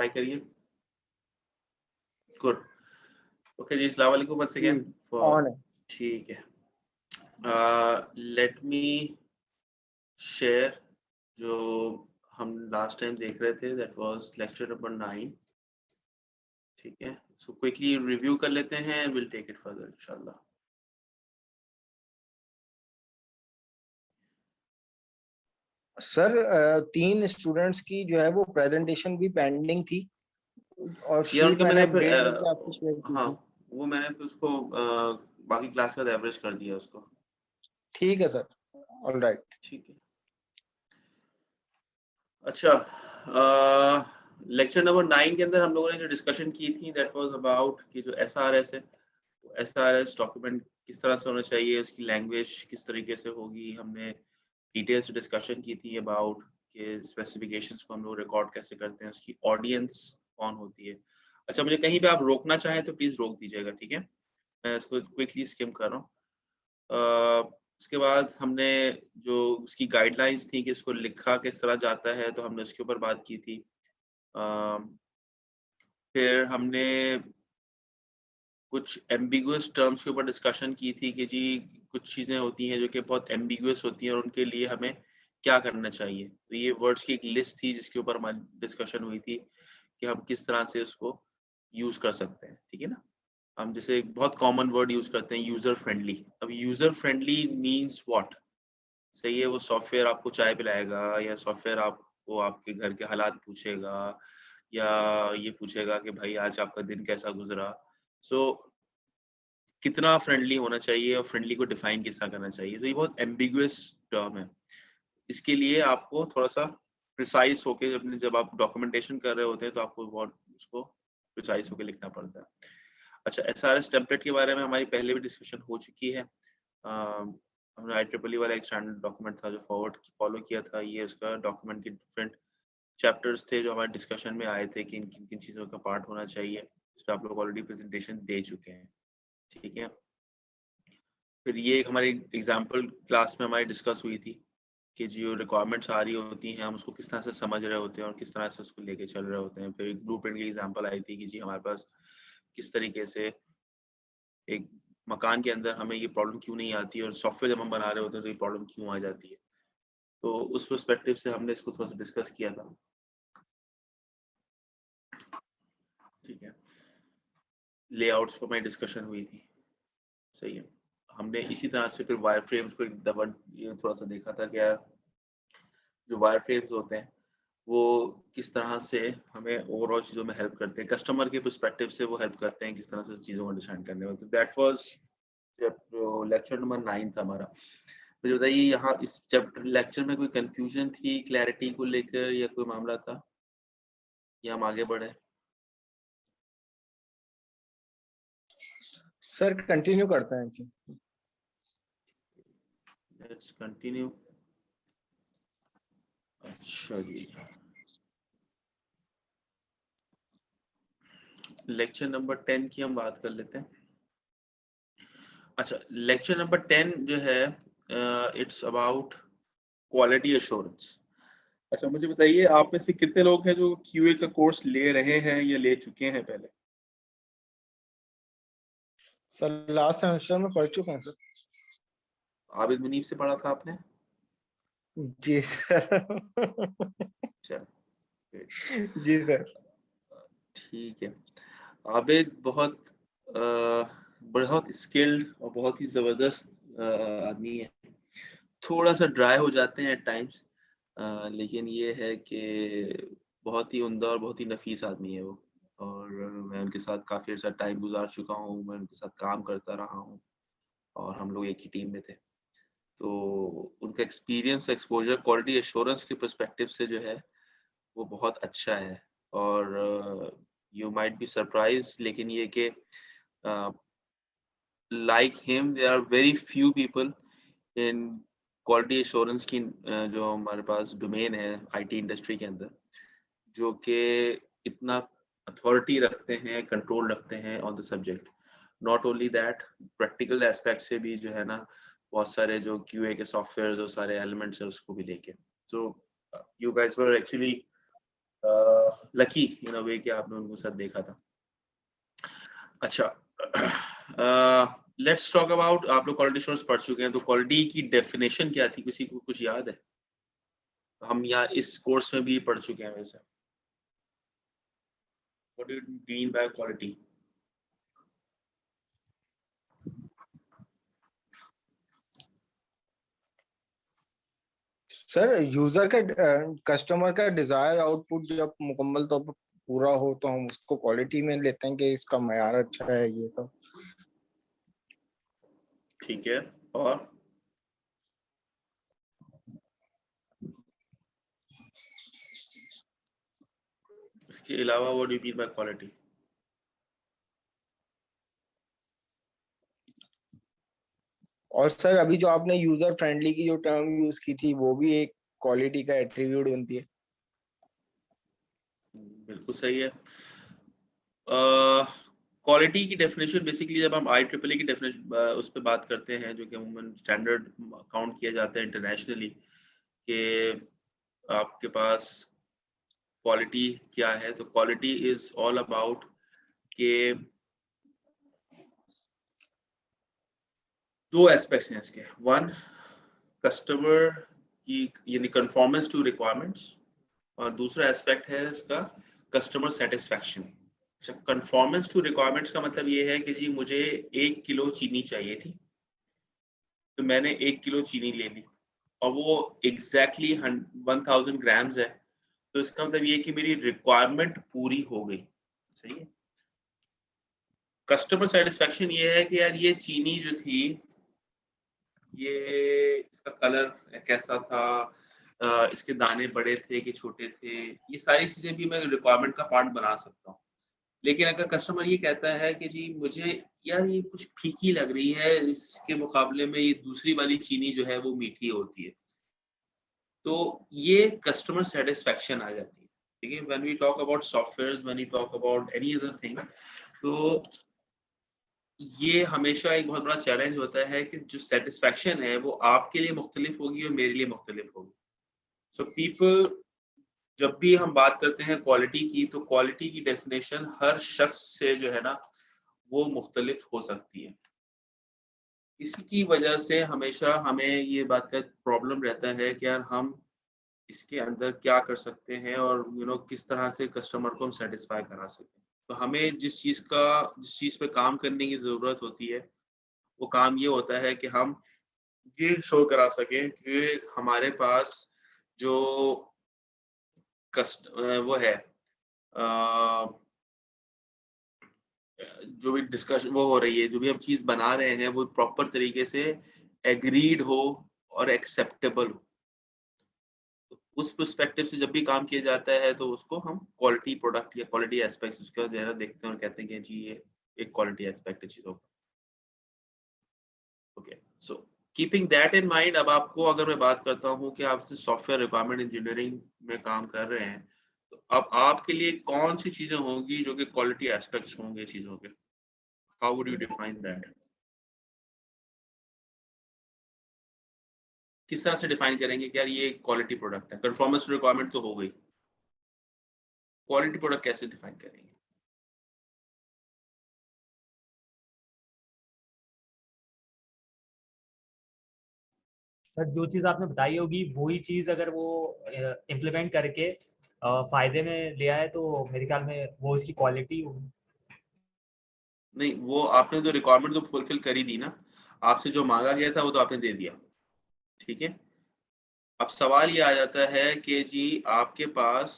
Try करिए। Good. Okay जी, अस्सलाम वालेकुम वंस अगेन। ऑन है। ठीक है, लेट मी शेयर जो हम लास्ट टाइम देख रहे थे, दैट वाज लेक्चर नंबर 9। ठीक है, सो क्विकली रिव्यू कर लेते हैं, विल टेक इट फर्दर इंशाल्लाह। सर 3 स्टूडेंट्स की जो है वो प्रेजेंटेशन भी पेंडिंग थी और ये शीट उनका मैंने मैंने अपडेट करके आपको शेयर की हाँ, थी। वो मैंने फिर उसको बाकी क्लास का एवरेज कर दिया उसको। ठीक है सर, ऑलराइट। ठीक है, अच्छा, लेक्चर नंबर 9 के अंदर हम लोगों ने जो डिस्कशन की थी, दैट वाज अबाउट कि जो एसआरएस है, एसआरएस डॉक्यूमेंट किस तरह से होना चाहिए, उसकी लैंग्वेज किस तरीके से होगी। हमने डिटेल से डिस्कशन की थी अबाउट के स्पेसिफिकेशंस को हम लोग रिकॉर्ड कैसे करते हैं, उसकी ऑडियंस कौन होती है। अच्छा, मुझे कहीं पे आप रोकना चाहें तो प्लीज रोक दीजिएगा, ठीक है। मैं इसको क्विकली स्किम कर रहा हूँ। उसके बाद हमने जो उसकी गाइडलाइंस थी कि इसको लिखा किस तरह जाता है, तो हमने उसके ऊपर बात की थी। फिर हमने कुछ एम्बिगुअस टर्म्स के ऊपर डिस्कशन की थी कि जी कुछ चीज़ें होती हैं जो कि बहुत एम्बिगुअस होती हैं और उनके लिए हमें क्या करना चाहिए। तो ये वर्ड्स की एक लिस्ट थी जिसके ऊपर हमारी डिस्कशन हुई थी कि हम किस तरह से उसको यूज़ कर सकते हैं, ठीक है ना। हम जैसे एक बहुत कॉमन वर्ड यूज़ करते हैं, यूज़र फ्रेंडली। अब यूज़र फ्रेंडली मीन्स व्हाट? सही है, वो सॉफ्टवेयर आपको चाय पिलाएगा या सॉफ्टवेयर आपको आपके घर के हालात पूछेगा या ये पूछेगा कि भाई आज आपका दिन कैसा गुजरा। सो कितना फ्रेंडली होना चाहिए और फ्रेंडली को डिफाइन किस तरह करना चाहिए, तो ये बहुत एम्बिगुअस टर्म है। इसके लिए आपको थोड़ा सा प्रिसाइज होके जब आप डॉक्यूमेंटेशन कर रहे होते हैं तो आपको बहुत उसको प्रिसाइज होके लिखना पड़ता है। अच्छा, एसआरएस टेम्पलेट के बारे में हमारी पहले भी डिस्कशन हो चुकी है। हमने IEEE वाला एक स्टैंडर्ड डॉक्यूमेंट था जो फॉलो किया था। ये उसका डॉक्यूमेंट के डिफरेंट चैप्टर्स थे जो हमारे डिस्कशन में आए थे कि किन किन चीज़ों का पार्ट होना चाहिए। इस पर आप लोग ऑलरेडी प्रेजेंटेशन दे चुके हैं, ठीक है। फिर ये एक हमारी एग्जाम्पल क्लास में हमारी डिस्कस हुई थी कि जो रिक्वायरमेंट्स आ रही होती हैं हम उसको किस तरह से समझ रहे होते हैं और किस तरह से उसको लेके चल रहे होते हैं। फिर एक ब्लूप्रिंट की एग्जांपल आई थी कि जी हमारे पास किस तरीके से एक मकान के अंदर हमें ये प्रॉब्लम क्यों नहीं आती और सॉफ्टवेयर जब हम बना रहे होते हैं तो ये प्रॉब्लम क्यों आ जाती है। तो उस पर्सपेक्टिव से हमने इसको थोड़ा सा डिस्कस किया था, ठीक है। लेआउट्स पर हमारी डिस्कशन हुई थी, सही है। हमने इसी तरह से फिर वायर फ्रेम्स को ये थोड़ा सा देखा था कि यार जो वायर फ्रेम्स होते हैं वो किस तरह से हमें ओवरऑल चीज़ों में हेल्प करते हैं, कस्टमर के पर्सपेक्टिव से वो हेल्प करते हैं किस तरह से चीज़ों को डिजाइन करने में। तो दैट वाज जो लेक्चर नंबर 9 था हमारा। मुझे बताइए यहाँ इस चैप्टर लेक्चर में कोई कंफ्यूजन थी क्लैरिटी को लेकर या कोई मामला था, या हम आगे बढ़े? सर कंटिन्यू करते हैं कि लेट्स कंटिन्यू। अच्छा जी, लेक्चर नंबर 10 की हम बात कर लेते हैं। अच्छा, लेक्चर नंबर 10 जो है इट्स अबाउट क्वालिटी एश्योरेंस। अच्छा, मुझे बताइए आप में से कितने लोग हैं जो क्यूए का कोर्स ले रहे हैं या ले चुके हैं पहले? सर लास्ट सेमेस्टर में पढ़ चुका हूँ सर। आबिद मुनीफ से पढ़ा था आपने? जी सर। अच्छा, great. जी सर। ठीक है। आबिद बहुत स्किल्ड और बहुत ही जबरदस्त आदमी है। थोड़ा सा ड्राई हो जाते हैं एट टाइम्स, लेकिन ये है कि बहुत ही उम्दा और बहुत ही नफीस आदमी है वो। और मैं उनके साथ काफ़ी अर्सा टाइम गुजार चुका हूँ, मैं उनके साथ काम करता रहा हूँ और हम लोग एक ही टीम में थे। तो उनका एक्सपीरियंस एक्सपोजर क्वालिटी एश्योरेंस के पर्सपेक्टिव से जो है वो बहुत अच्छा है। और यू माइट बी सरप्राइज, लेकिन ये कि like him there are very few people in quality assurance की जो हमारे पास डोमेन है आईटी इंडस्ट्री के अंदर, जो कि इतना अथॉरिटी रखते हैं, कंट्रोल रखते हैं on the subject. Not only that, practical aspect से भी जो है ना बहुत सारे जो क्यूए के सॉफ्टवेयर और सारे एलिमेंट्स है उसको भी लेके। So you guys were actually lucky in a way कि आपने उनको साथ देखा था। अच्छा, लेट्स टॉक अबाउट, आप लोग क्वालिटी एश्योरेंस पढ़ चुके हैं, तो क्वालिटी की डेफिनेशन क्या थी, किसी को कुछ याद है? हम यहाँ इस कोर्स में भी पढ़ चुके हैं वैसे। What do you mean by quality? Sir user का कस्टमर का डिजायर आउटपुट जब मुकम्मल तौर पर पूरा हो तो हम उसको क्वालिटी में लेते हैं कि इसका मयार अच्छा है ये तो। ठीक है, और इसके अलावा what do you mean by quality? और सर अभी जो आपने यूजर फ्रेंडली की जो टर्म यूज की थी वो भी एक क्वालिटी का एट्रीब्यूट बनती है। बिल्कुल सही है। क्वालिटी की डेफिनेशन बेसिकली जब हम IEEE की डेफिनेशन उस पर बात करते हैं, जो कि अमूमन स्टैंडर्ड काउंट किया जाता है इंटरनेशनली, कि आपके पास क्वालिटी क्या है, तो क्वालिटी इज ऑल अबाउट के दो एस्पेक्ट्स हैं इसके। वन, कस्टमर की यानी कन्फॉर्मेंस टू रिक्वायरमेंट्स, और दूसरा एस्पेक्ट है इसका customer satisfaction. Conformance to requirements का मतलब ये है कि जी मुझे 1 किलो चीनी चाहिए थी, तो मैंने 1 किलो चीनी ले ली और वो एग्जैक्टली 1000 ग्राम्स है, तो इसका मतलब ये है कि मेरी रिक्वायरमेंट पूरी हो गई। सही है। कस्टमर सेटिस्फैक्शन ये है कि यार ये चीनी जो थी, ये इसका कलर कैसा था, इसके दाने बड़े थे कि छोटे थे, ये सारी चीजें भी मैं रिक्वायरमेंट का पार्ट बना सकता हूँ। लेकिन अगर कस्टमर ये कहता है कि जी मुझे यार ये कुछ फीकी लग रही है, इसके मुकाबले में ये दूसरी वाली चीनी जो है वो मीठी होती है, तो ये कस्टमर सेटिस्फैक्शन आ जाती है। ठीक है, when we talk about softwares, when we talk about any other thing, तो ये हमेशा एक बहुत बड़ा चैलेंज होता है कि जो सेटिस्फैक्शन है वो आपके लिए मुख्तलिफ होगी और मेरे लिए मुख्तलिफ होगी। सो पीपल, जब भी हम बात करते हैं क्वालिटी की, तो क्वालिटी की डेफिनेशन हर शख्स से जो है ना वो मुख्तलिफ हो सकती है। इसी की वजह से हमेशा हमें ये बात का प्रॉब्लम रहता है कि यार हम इसके अंदर क्या कर सकते हैं और किस तरह से कस्टमर को हम सेटिस्फाई करा सकें। तो हमें जिस चीज़ पे काम करने की ज़रूरत होती है, वो काम ये होता है कि हम ये शो करा सकें कि हमारे पास जो वो है, अ, जो भी डिस्कशन वो हो रही है, जो भी हम चीज़ बना रहे हैं, वो प्रॉपर तरीके से एग्रीड हो और एक्सेप्टेबल हो। तो उस पर्सपेक्टिव से जब भी काम किया जाता है, तो उसको हम क्वालिटी प्रोडक्ट या क्वालिटी एस्पेक्ट्स उसका ज़रा देखते हैं और कहते हैं कि जी ये एक क्वालिटी एस्पेक्ट है चीज़ों का। Okay, so keeping that in mind, अब आपको अगर मैं बात करता हूँ कि आप सॉफ्टवेयर रिक्वायरमेंट इंजीनियरिंग में काम कर रहे हैं, तो अब आपके लिए कौन सी चीज़ें होंगी जो कि क्वालिटी एस्पेक्ट्स होंगे चीज़ों के? How would you define that? किस तरह से डिफाइन करेंगे कि यार ये क्वालिटी प्रोडक्ट है? परफॉर्मेंस रिक्वायरमेंट तो हो गई, क्वालिटी प्रोडक्ट कैसे डिफाइन करेंगे? सर जो चीज आपने बताई होगी वही चीज अगर वो इम्प्लीमेंट करके फायदे में ले आए तो मेरे ख्याल में वो उसकी क्वालिटी होगी। नहीं, वो आपने तो रिक्वायरमेंट तो फुलफिल कर ही दी ना, आपसे जो मांगा गया था वो तो आपने दे दिया। ठीक है, अब सवाल ये आ जाता है कि जी आपके पास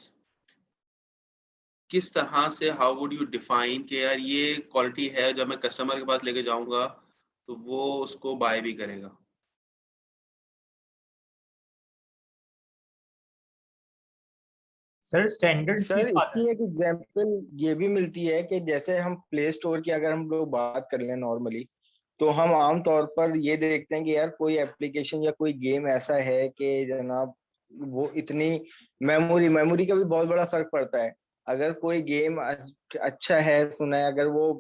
किस तरह से, हाउ वुड यू डिफाइन कि यार ये क्वालिटी है, जब मैं कस्टमर के पास लेके जाऊंगा तो वो उसको बाय भी करेगा। सर स्टैंडर्ड्स की सर बात है। इसकी एक एग्जांपल ये भी मिलती है कि जैसे हम प्ले स्टोर की अगर हम लोग बात कर लें नॉर्मली, तो हम आम तौर पर ये देखते हैं कि यार कोई एप्लीकेशन या कोई गेम ऐसा है कि जनाब वो इतनी मेमोरी का भी बहुत बड़ा फर्क पड़ता है। अगर कोई गेम अच्छा है, सुना है, अगर वो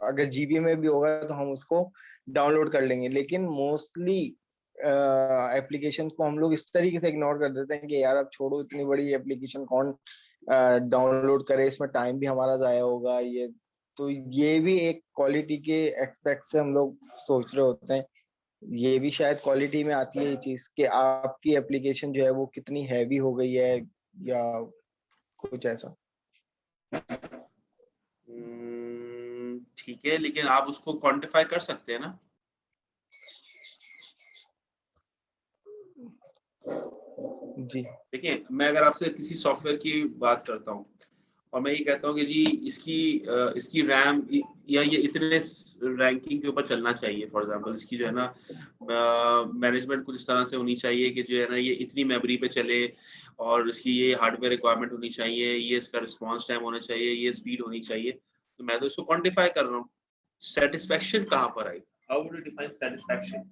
अगर जीबी में भी होगा तो हम उसको डाउनलोड कर लेंगे, लेकिन मोस्टली एप्लीकेशन को हम लोग इस तरीके से इग्नोर कर देते हैं कि यार अब छोड़ो, इतनी बड़ी एप्लीकेशन कौन डाउनलोड करे, इसमें टाइम भी हमारा जाया होगा। ये तो ये भी एक क्वालिटी के एस्पेक्ट से हम लोग सोच रहे होते हैं। ये भी शायद क्वालिटी में आती है ये चीज कि आपकी एप्लीकेशन जो है वो कितनी हैवी हो गई है या कुछ ऐसा। ठीक है, लेकिन आप उसको क्वांटिफाई कर सकते हैं ना। जी देखिए, मैं अगर आपसे किसी सॉफ्टवेयर की बात करता हूँ और मैं ये कहता हूँ कि जी इसकी रैम या ये इतने रैंकिंग के ऊपर चलना चाहिए, फॉर एग्जांपल इसकी जो है ना मैनेजमेंट कुछ इस तरह से होनी चाहिए कि जो है ना ये इतनी मेमोरी पे चले और इसकी ये हार्डवेयर रिक्वायरमेंट होनी चाहिए, ये इसका रिस्पांस टाइम होना चाहिए, ये स्पीड होनी चाहिए। तो मैं तो इसको क्वांटिफाई कर रहा हूँ। सेटिस्फैक्शन कहाँ पर आई? How would you define satisfaction?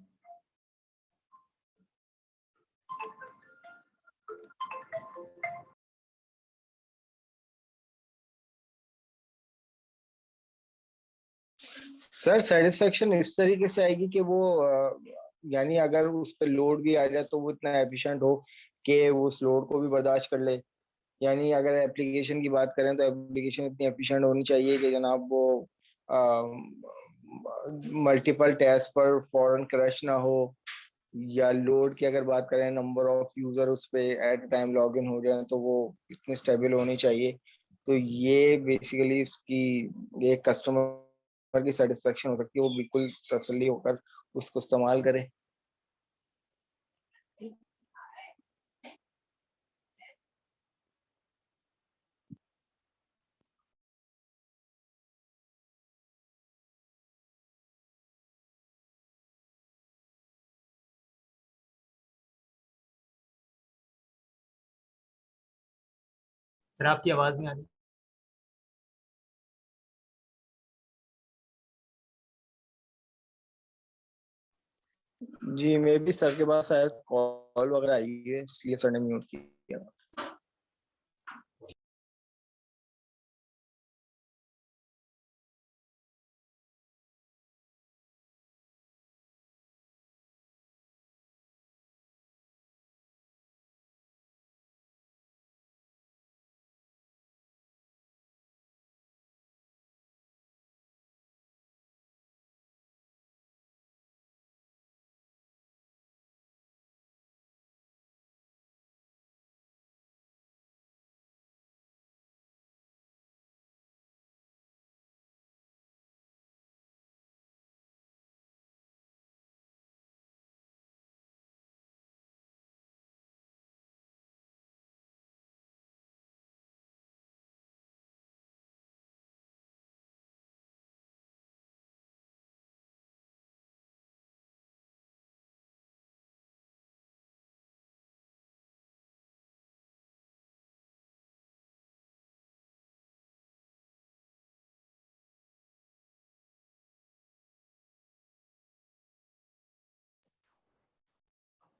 Sir satisfaction इस तरीके से आएगी कि वो यानी अगर उस पर लोड भी आ जाए तो वो इतना एफिशिएंट हो कि वो उस लोड को भी बर्दाश्त कर ले। यानी अगर एप्लीकेशन की बात करें तो एप्लीकेशन इतनी एफिशिएंट होनी चाहिए कि जनाब वो मल्टीपल टैब्स पर फौरन क्रैश ना हो, या लोड की अगर बात करें नंबर ऑफ यूजर उस पे एट टाइम लॉग इन हो जाए तो वो इतनी स्टेबल होनी चाहिए। तो ये बेसिकली उसकी ये कस्टमर की सेटिस्फेक्शन हो सकती है, वो बिल्कुल तसल्ली होकर उसको इस्तेमाल करे। सर आपकी आवाज नहीं आ रही। जी मे भी सर के पास शायद कॉल वगैरह आई है इसलिए सर ने म्यूट किया।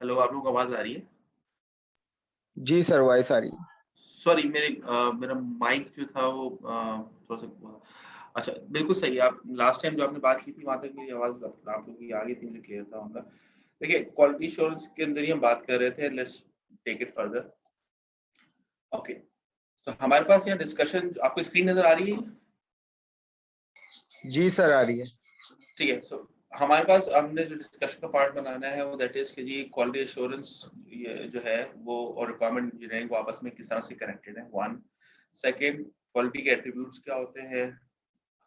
हेलो, आप लोगों को आवाज आ रही है? जी सर वॉइस आ रही है। सॉरी, मेरा माइक जो था वो थोड़ा सा अच्छा, बिल्कुल सही है। आप लास्ट टाइम जो आपने बात की थी वहां तक मेरी आवाज आप लोगों की आ गई थी, मुझे क्लियर था उनका। देखिए, क्वालिटी एश्योरेंस के अंदर ही हम बात कर रहे थे। Let's take it further. Okay, तो हमारे पास यहाँ डिस्कशन, आपको स्क्रीन नजर आ रही है? जी सर आ रही है। ठीक है। सो हमारे पास हमने जो डिस्कशन का पार्ट बनाना है वो दैट इज कि जी क्वालिटी एश्योरेंस जो है वो और रिक्वायरमेंट इंजीनियरिंग वो आपस में किस तरह से कनेक्टेड है, वन। सेकंड, क्वालिटी के एट्रीब्यूट्स क्या होते हैं,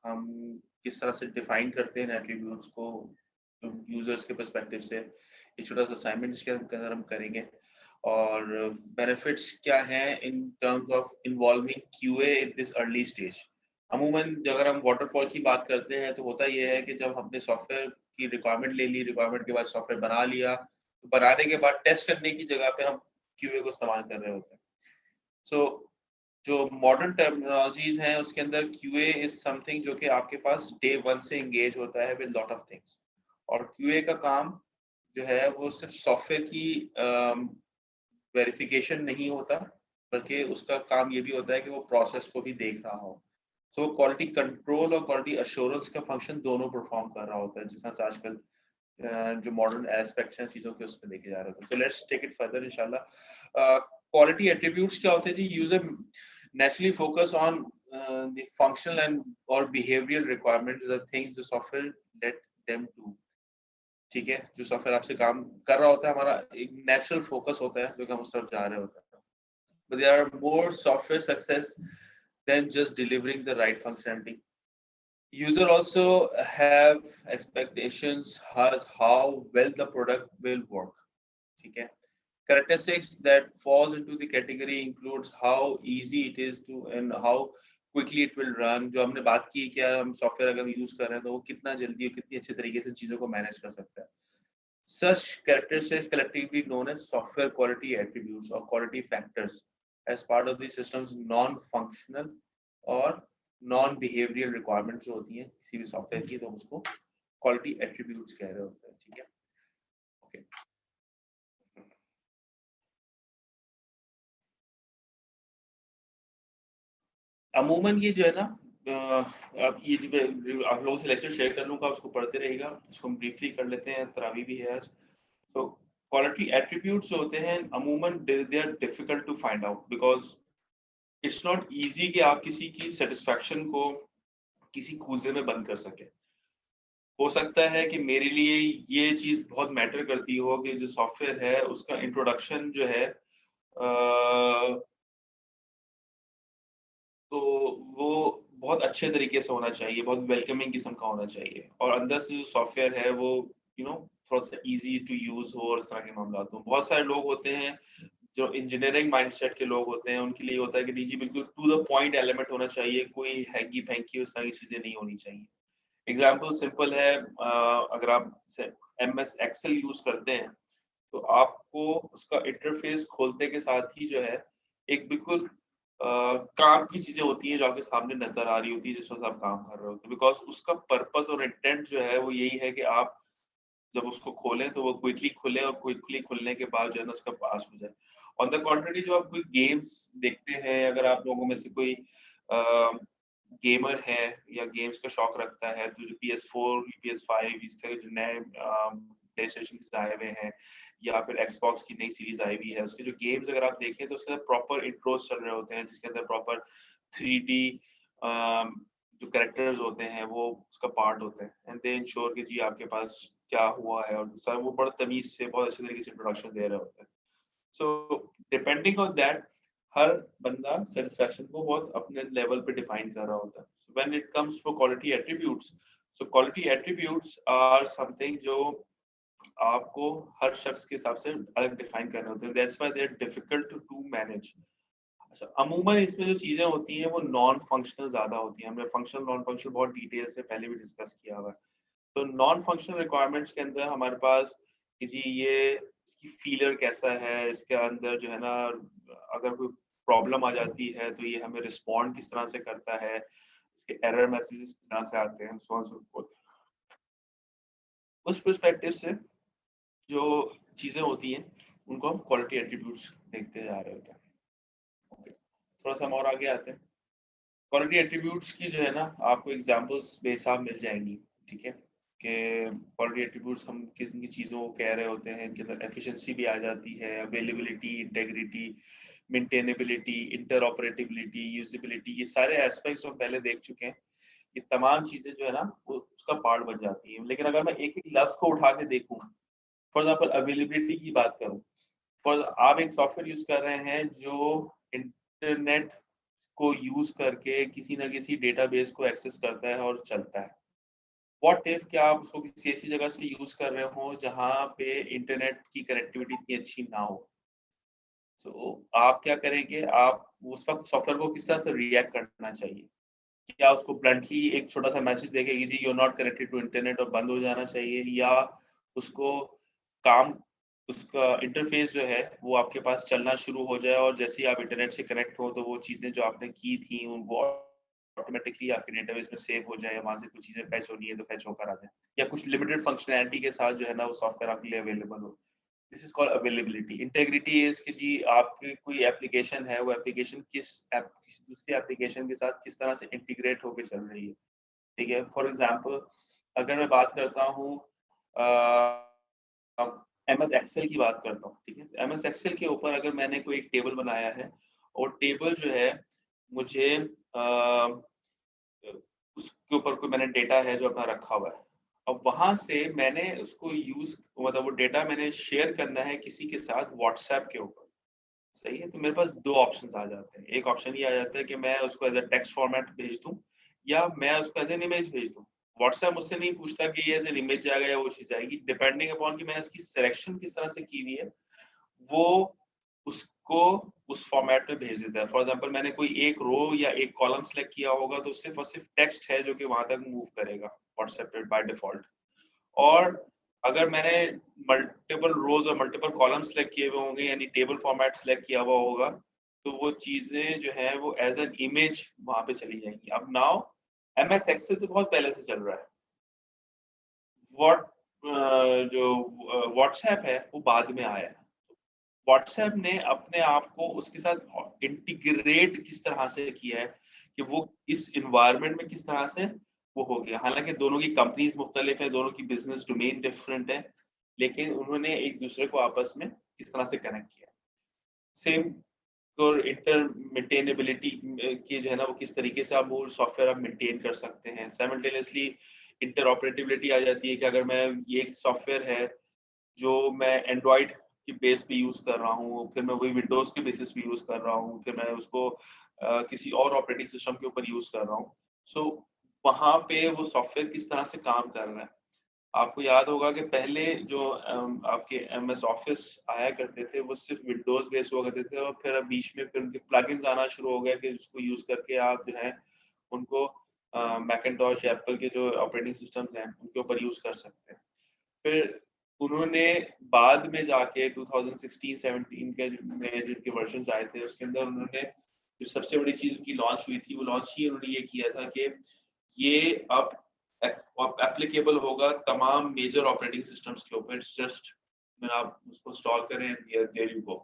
हम किस तरह से डिफाइन करते हैं एट्रीब्यूट्स को यूजर्स के पर्सपेक्टिव से। एक छोटा सा असाइनमेंट इसके अंदर हम करेंगे। और बेनिफिट्स क्या हैं in terms of involving QA in this early stage. अमूमन अगर हम वाटरफॉल की बात करते हैं तो होता यह है कि जब हमने सॉफ्टवेयर की रिक्वायरमेंट ले ली, रिक्वायरमेंट के बाद सॉफ्टवेयर बना लिया, तो बनाने के बाद टेस्ट करने की जगह पे हम क्यूए को इस्तेमाल कर रहे होते हैं। सो जो मॉडर्न टेक्नोलॉजीज हैं उसके अंदर क्यूए इज समथिंग जो कि आपके पास डे वन से एंगेज होता है विद लॉट ऑफ थिंग्स। और क्यूए का काम जो है वो सिर्फ सॉफ्टवेयर की वेरिफिकेशन नहीं होता, बल्कि उसका काम ये भी होता है कि वो प्रोसेस को भी देख रहा हो। सो क्वालिटी कंट्रोल और क्वालिटी अश्योरेंस का फंक्शन दोनों परफॉर्म कर रहा होता है। जिस तरह से आजकल जो मॉडर्न एस्पेक्ट्स हैं चीज़ों के उसमें देखे जा रहे थे। तो लेट्स टेक इट फर्दर इंशाल्लाह। क्वालिटी एट्रीब्यूट्स क्या होते हैं जी? User naturally focus on the functional and or behavioral requirements, the things the software let them do। ठीक है, जो सॉफ्टवेयर आपसे काम कर रहा होता है, हमारा एक नेचुरल फोकस होता है जो कि हम उस तरफ जा रहे होते हैं। But there are more software success than just delivering the right functionality. User also have expectations as how well the product will work। ठीक है, characteristics that falls into the category includes how easy it is to and how quickly it will run। जो हमने बात की कि हम software अगर use कर रहे हैं तो वो कितना जल्दी और कितनी अच्छे तरीके से चीजों को मैनेज कर सकता है। Such characteristics collectively known as software quality attributes or quality factors as part of the system's non-functional और non-behavioral requirements जो होती हैं किसी भी सॉफ्टवेयर की, तो उसको quality attributes कह रहे होते हैं। ठीक है, ओके। अमूमन ये जो है ना, अब ये जो आप लोगों से लेक्चर शेयर कर लूँगा, उसको पढ़ते रहेगा, उसको हम ब्रीफली कर लेते हैं, तरावी भी है आज। सो क्वालिटी एट्रीब्यूट्स होते हैं अमूमन they are difficult to find out because it's not easy कि आप किसी की सेटिस्फैक्शन को किसी खूजे में बंद कर सके। हो सकता है कि मेरे लिए ये चीज़ बहुत मैटर करती हो कि जो सॉफ्टवेयर है उसका इंट्रोडक्शन जो है तो वो बहुत अच्छे तरीके से होना चाहिए, बहुत वेलकमिंग किस्म का होना चाहिए, और अंदर से जो सॉफ्टवेयर है वो थोड़ा सा इजी टू यूज हो, और इस तरह के मामला। तो बहुत सारे लोग होते हैं जो इंजीनियरिंग माइंडसेट के लोग होते हैं, उनके लिए होता है कि जी बिल्कुल टू द पॉइंट एलिमेंट होना चाहिए, कोई हैंकी फैंकी उस तरह की चीजें नहीं होनी चाहिए। एग्जाम्पल सिंपल है, अगर आप MS एक्सेल यूज करते हैं तो आपको उसका इंटरफेस खोलते के साथ ही जो है एक बिल्कुल काम की चीजें होती हैं जो आपके सामने नजर आ रही होती है जिस वक्त आप काम कर रहे होते हैं, बिकॉज उसका पर्पस और इंटेंट जो है वो यही है कि आप जब उसको खोलें तो वो क्विकली खुले, और क्विकली खुलने के बाद जो है ना उसका पास हो जाए। ऑन द कॉन्ट्ररी जब आप कोई गेम्स देखते हैं, अगर आप लोगों में से कोई गेमर है या गेम्स का शौक रखता है, तो जो PS4 PS5 इस तरह जो नए प्ले स्टेशन आए हुए हैं या फिर Xbox की नई सीरीज आई हुई है, उसके जो गेम्स अगर आप देखें तो उसके अंदर प्रॉपर इंट्रोस चल रहे होते हैं जिसके अंदर प्रॉपर 3D जो कैरेक्टर्स होते हैं वो उसका पार्ट होते हैं, एंड दे इंश्योर कि जी आपके पास क्या हुआ है, और सर वो बड़ा तमीज से बहुत अच्छे तरीके से इंट्रोडक्शन दे रहे होते हैं। सो डिपेंडिंग ऑन दैट हर बंदा सेटिस्फैक्शन को बहुत अपने लेवल पे डिफाइन कर रहा होता है। When it comes to quality attributes, so quality attributes are something जो आपको हर शख्स के हिसाब से अलग डिफाइन करने होते हैं, that's why they are difficult to manage. अच्छा, अमूमन इसमें जो चीजें होती हैं वो नॉन फंक्शनल ज्यादा होती हैं, हमने फंक्शनल नॉन फंक्शनल बहुत डिटेल से पहले भी डिस्कस किया हुआ है। तो नॉन फंक्शनल रिक्वायरमेंट्स के अंदर हमारे पास कि जी ये इसकी फीलर कैसा है, इसके अंदर जो है ना अगर कोई प्रॉब्लम आ जाती है तो ये हमें रिस्पॉन्ड किस तरह से करता है, इसके एरर मैसेजेस किस तरह से आते हैं, सो ऑन सो फोर्थ। उस पर्सपेक्टिव से जो चीजें होती हैं उनको हम क्वालिटी एट्रीब्यूट्स देखते जा रहे होते हैं। ओके, थोड़ा सा हम और आगे आते हैं। क्वालिटी एट्रीब्यूट्स की जो है ना आपको एग्जांपल्स बेहिसाब मिल जाएंगी। ठीक है, कि क्वालिटी एट्रीब्यूट्स हम किस किन चीज़ों को कह रहे होते हैं, कि अंदर एफिशिएंसी भी आ जाती है, अवेलेबिलिटी, इंटेग्रिटी, मेंटेनेबिलिटी, इंटरऑपरेटिबिलिटी, यूजेबिलिटी, ये सारे एस्पेक्ट्स हम पहले देख चुके हैं। ये तमाम चीज़ें जो है ना वो उसका पार्ट बन जाती हैं। लेकिन अगर मैं एक एक लफ्ज़ को उठा के देखूँ, फॉर एग्जाम्पल अवेलेबिलिटी की बात करूँ, फॉर आप एक सॉफ्टवेयर यूज़ कर रहे हैं जो इंटरनेट को यूज करके किसी ना किसी डेटाबेस को एक्सेस करता है और चलता है। व्हाट इफ क्या आप उसको किसी ऐसी जगह से यूज कर रहे हो जहाँ पे इंटरनेट की कनेक्टिविटी इतनी अच्छी ना हो, तो आप क्या करेंगे, आप उस वक्त सॉफ्टवेयर को किस तरह से रिएक्ट करना चाहिए? क्या उसको ब्लंटली एक छोटा सा मैसेज देके कि जी you are not connected to internet और बंद हो जाना चाहिए, या उसको काम उसका इंटरफेस जो है वो आपके पास चलना शुरू हो जाए और जैसे ही आप इंटरनेट से कनेक्ट हो तो वो चीज़ें जो आपने की थी वो ऑटोमेटिकली आपके डेटाबेस में सेव हो जाए, वहां से कुछ चीज़ें फैच होनी है तो फैच होकर आ जाए, या कुछ लिमिटेड फंक्शनैलिटी के साथ जो है ना वो सॉफ्टवेयर आपके लिए अवेलेबल हो। This is called availability. Integrity is कि जी आपकी कोई एप्लीकेशन है, वो एप्लीकेशन किसी दूसरी एप्लीकेशन के साथ किस तरह से इंटीग्रेट होकर चल रही है। ठीक है, फॉर एग्जांपल अगर मैं बात करता हूँ MS एक्सेल की बात करता हूँ, ठीक है। MS एक्सेल के ऊपर अगर मैंने कोई एक टेबल बनाया है और टेबल जो है मुझे उसके ऊपर कोई मैंने डेटा है जो अपना रखा हुआ है, अब वहां से मैंने उसको यूज मतलब वो डेटा मैंने शेयर करना है किसी के साथ व्हाट्सएप के ऊपर, सही है। तो मेरे पास दो ऑप्शंस आ जाते हैं। एक ऑप्शन ये आ जाता है कि मैं उसको एज अ टेक्स्ट फॉर्मेट भेज दूं या मैं उसको एज एन इमेज भेज दूं। व्हाट्सएप मुझसे नहीं पूछता कि ये एज एन इमेज जाएगा या वो चीज आएगी, डिपेंडिंग अपॉन कि मैंने इसकी सिलेक्शन किस तरह से की हुई है वो उसको उस फॉर्मेट में भेज देता है। फॉर एग्जांपल मैंने कोई एक रो या एक कॉलम सेलेक्ट किया होगा तो सिर्फ और सिर्फ टेक्स्ट है जो कि वहां तक मूव करेगा व्हाट्सएप पे बाय डिफॉल्ट। और अगर मैंने मल्टीपल रोज और मल्टीपल कॉलम सेलेक्ट किए हुए होंगे यानी टेबल फॉर्मेट सेलेक्ट किया हुआ होगा तो वो चीजें जो है वो एज एन इमेज वहां पे चली जाएंगी। अब नाउ MS एक्सेल तो बहुत पहले से चल रहा है, व्हाट जो व्हाट्सएप है वो बाद में आया है। व्हाट्सएप ने अपने आप को उसके साथ इंटीग्रेट किस तरह से किया है कि वो इस इन्वायरमेंट में किस तरह से वो हो गया। हालांकि दोनों की कंपनीज मुख्तलिफ है, दोनों की बिजनेस डोमेन डिफरेंट है, लेकिन उन्होंने एक दूसरे को आपस में किस तरह से कनेक्ट किया। सेम और इंटर मेंटेनेबिलिटी की जो है ना वो किस तरीके से आप वो सॉफ्टवेयर आप मेंटेन कर सकते हैं। साइमल्टेनियसली इंटर ऑपरेटिबिलिटी आ जाती है कि अगर मैं ये एक सॉफ्टवेयर है जो मैं एंड्रॉइड की बेस पे यूज कर रहा हूँ, फिर मैं वही विंडोज के बेसिस पे यूज कर रहा हूँ, फिर मैं उसको किसी और ऑपरेटिंग सिस्टम के ऊपर यूज कर रहा हूँ। सो वहां पे वो सॉफ्टवेयर किस तरह से काम कर रहा है। आपको याद होगा कि पहले जो आपके MS ऑफिस आया करते थे वो सिर्फ विंडोज बेस हुआ करते थे और फिर बीच में फिर उनके प्लगइन्स आना शुरू हो गए कि जिसको यूज करके आप जो है उनको मैकिन्टॉश या एप्पल के जो ऑपरेटिंग सिस्टम्स हैं उनके ऊपर यूज कर सकते हैं। फिर उन्होंने बाद में जाके 2016-17 के में जिनके वर्जन आए थे उसके अंदर उन्होंने जो सबसे बड़ी चीज उनकी लॉन्च हुई थी वो लॉन्च ही उन्होंने ये किया था कि ये अब एप्लीकेबल होगा तमाम मेजर ऑपरेटिंग सिस्टम्स के ऊपर। इट्स जस्ट आप उसको इंस्टॉल करें, देयर यू गो।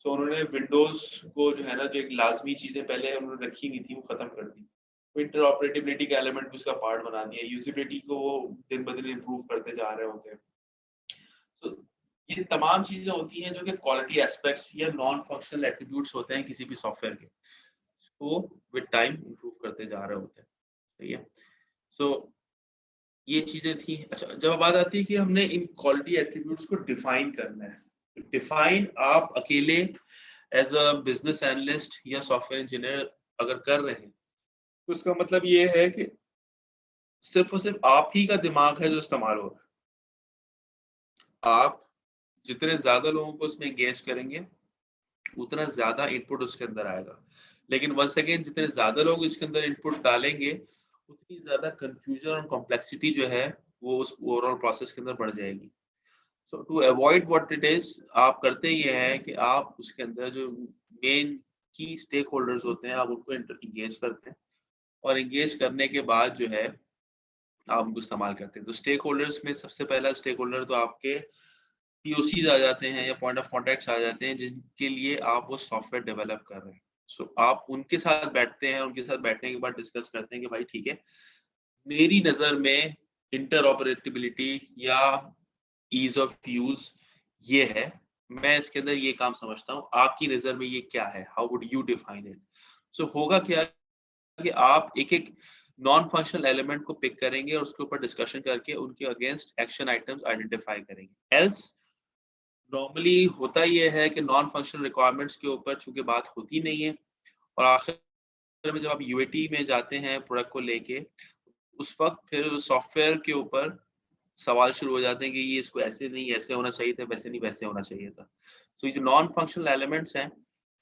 सो उन्होंने विंडोज को जो है ना जो एक लाजमी चीजें पहले उन्होंने रखी हुई थी वो खत्म कर दी, इंटर ऑपरेटिबिलिटी का एलिमेंट भी उसका पार्ट बना दिया, यूजिबिलिटी को वो दिन ब दिन इम्प्रूव करते जा रहे होते हैं। तो ये तमाम चीजें होती हैं जो कि क्वालिटी एस्पेक्ट्स या नॉन फंक्शनल एट्रीब्यूट्स होते हैं किसी भी सॉफ्टवेयर के, वो विद टाइम इंप्रूव करते जा रहे होते हैं, सही है। सो ये चीजें थी। अच्छा, जब बात आती है कि हमने इन क्वालिटी एट्रीब्यूट्स को डिफाइन करना है, डिफाइन आप अकेले एज अ बिजनेस एनालिस्ट या सॉफ्टवेयर इंजीनियर अगर कर रहे हैं तो इसका मतलब ये है कि सिर्फ और सिर्फ आप ही का दिमाग है जो इस्तेमाल हो रहा है। आप जितने ज्यादा लोगों को उसमें एंगेज करेंगे उतना ज्यादा इनपुट उसके अंदर आएगा, लेकिन वंस अगेन जितने ज्यादा लोग इसके अंदर इनपुट डालेंगे उतनी ज्यादा कंफ्यूजन और कॉम्प्लेक्सिटी जो है वो उस ओवरऑल प्रोसेस के अंदर बढ़ जाएगी। So to avoid what it is, आप करते ये हैं कि आप उसके अंदर जो मेन की स्टेक होल्डर्स होते हैं आप उनको एंगेज करते हैं और एंगेज करने के बाद जो है आप उनको इस्तेमाल करते हैं। तो स्टेक होल्डर्स में सबसे पहला स्टेक होल्डर तो आपके POCs आ जाते हैं या पॉइंट ऑफ कॉन्टेक्ट आ जाते हैं जिनके लिए आप वो सॉफ्टवेयर डेवलप कर रहे हैं। सो आप उनके साथ बैठते हैं, उनके साथ बैठने के बाद डिस्कस करते हैं कि भाई ठीक है, मेरी नज़र में इंटरऑपरेटिबिलिटी या ईज ऑफ यूज ये है, मैं इसके अंदर ये काम समझता हूँ, आपकी नज़र में ये क्या है, how would you define it. So होगा क्या कि आप एक एक नॉन फंक्शनल एलिमेंट को पिक करेंगे और उसके ऊपर डिस्कशन करके उनके अगेंस्ट एक्शन आइटम्स आइडेंटिफाई करेंगे। एल्स नॉर्मली होता ये है कि नॉन फंक्शनल रिक्वायरमेंट्स के ऊपर चूंकि बात होती नहीं है और आखिर में जब आप UAT में जाते हैं प्रोडक्ट को लेके उस वक्त फिर सॉफ्टवेयर के ऊपर सवाल शुरू हो जाते हैं कि ये इसको ऐसे नहीं ऐसे होना चाहिए था, वैसे नहीं वैसे होना चाहिए था। सो ये जो नॉन फंक्शनल एलिमेंट्स हैं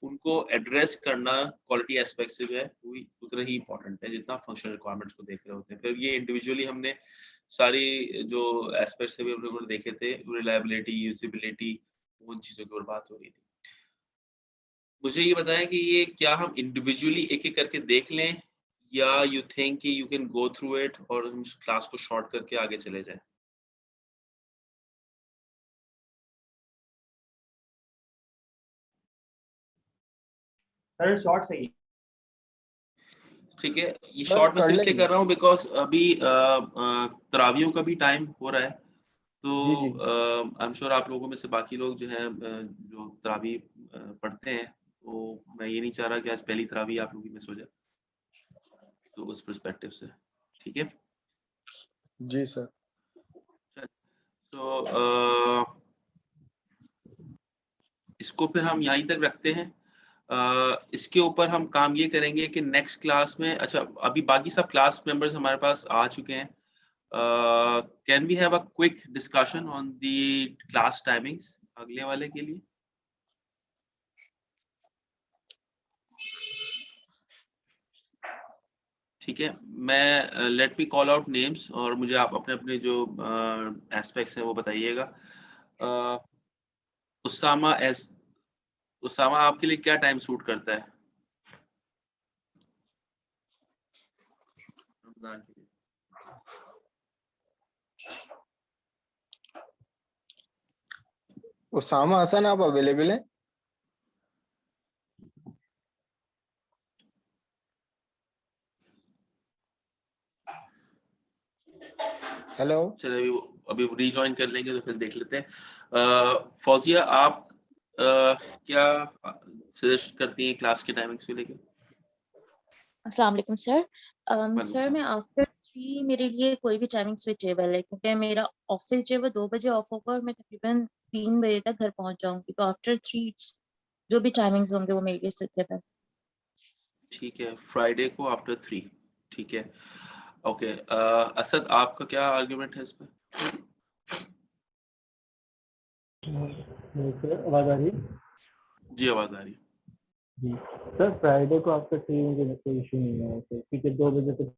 उनको एड्रेस करना क्वालिटी एस्पेक्ट से जो है वो उतना ही इंपॉर्टेंट है जितना फंक्शनल रिक्वायरमेंट्स को देख रहे होते हैं। फिर ये इंडिविजुअली हमने सारी जो एस्पेक्ट्स भी हम लोगों ने देखे थे, रिलायबिलिटी, यूजिबिलिटी, उन चीज़ों की और बात हो रही थी। मुझे ये बताएं कि ये क्या हम इंडिविजुअली एक एक करके देख लें या यू थिंक कि you can go through it और हम क्लास को शॉर्ट करके आगे चले जाएं। सर शॉर्ट सही। ठीक है, ये सर शॉर्ट में कर इसलिए लेंगे। कर रहा हूँ बिकॉज अभी तरावियों का भी टाइम हो रहा है जी जी आई एम श्योर आप लोगों में से बाकी लोग जो है जो तरावी पढ़ते हैं, तो मैं ये नहीं चाह रहा कि आज पहली तरावी आप लोगों की मिस हो जाए, तो उस पर्सपेक्टिव से ठीक है। जी सर। तो इसको फिर हम यहीं तक रखते हैं। इसके ऊपर हम काम ये करेंगे कि नेक्स्ट क्लास में, अच्छा अभी बाकी सब क्लास मेंबर्स हमारे पास आ चुके हैं, can we have a quick discussion on the class timings अगले वाले के लिए? ठीक है, मैं let me call out names और मुझे आप अपने अपने जो एस्पेक्ट्स हैं वो बताइएगा। उसामा एस उसामा आपके लिए क्या टाइम सूट करता है रमजान के लिए? उसामा हसन आप अवेलेबल हैं? हेलो। चलिए अभी रीजॉइन कर लेंगे तो फिर देख लेते हैं। फौजिया आप क्या सजेस्ट करती हैं क्लास के टाइमिंग्स को लेके? अस्सलाम वालेकुम सर। वालेकुम सर सलाम। मैं आफ्टर 3 मेरे लिए कोई भी टाइमिंग स्विचेबल है, क्योंकि मेरा ऑफिस जो है वो 2 बजे ऑफ होगा और मैं तकरीबन 3 बजे तक घर पहुंच जाऊंगी, तो आफ्टर 3 जो भी टाइमिंग्स होंगे वो मेरे लिए स्विचेबल। ठीक है, फ्राइडे को आफ्टर 3, ठीक है। ओके, असद आपका क्या आर्गुमेंट है इस पे? सर आवाज़ आ रही है? जी आवाज आ रही है। जी सर, फ्राइडे को आपका 3 मुझे कोई इशू नहीं है, क्योंकि 2 बजे तक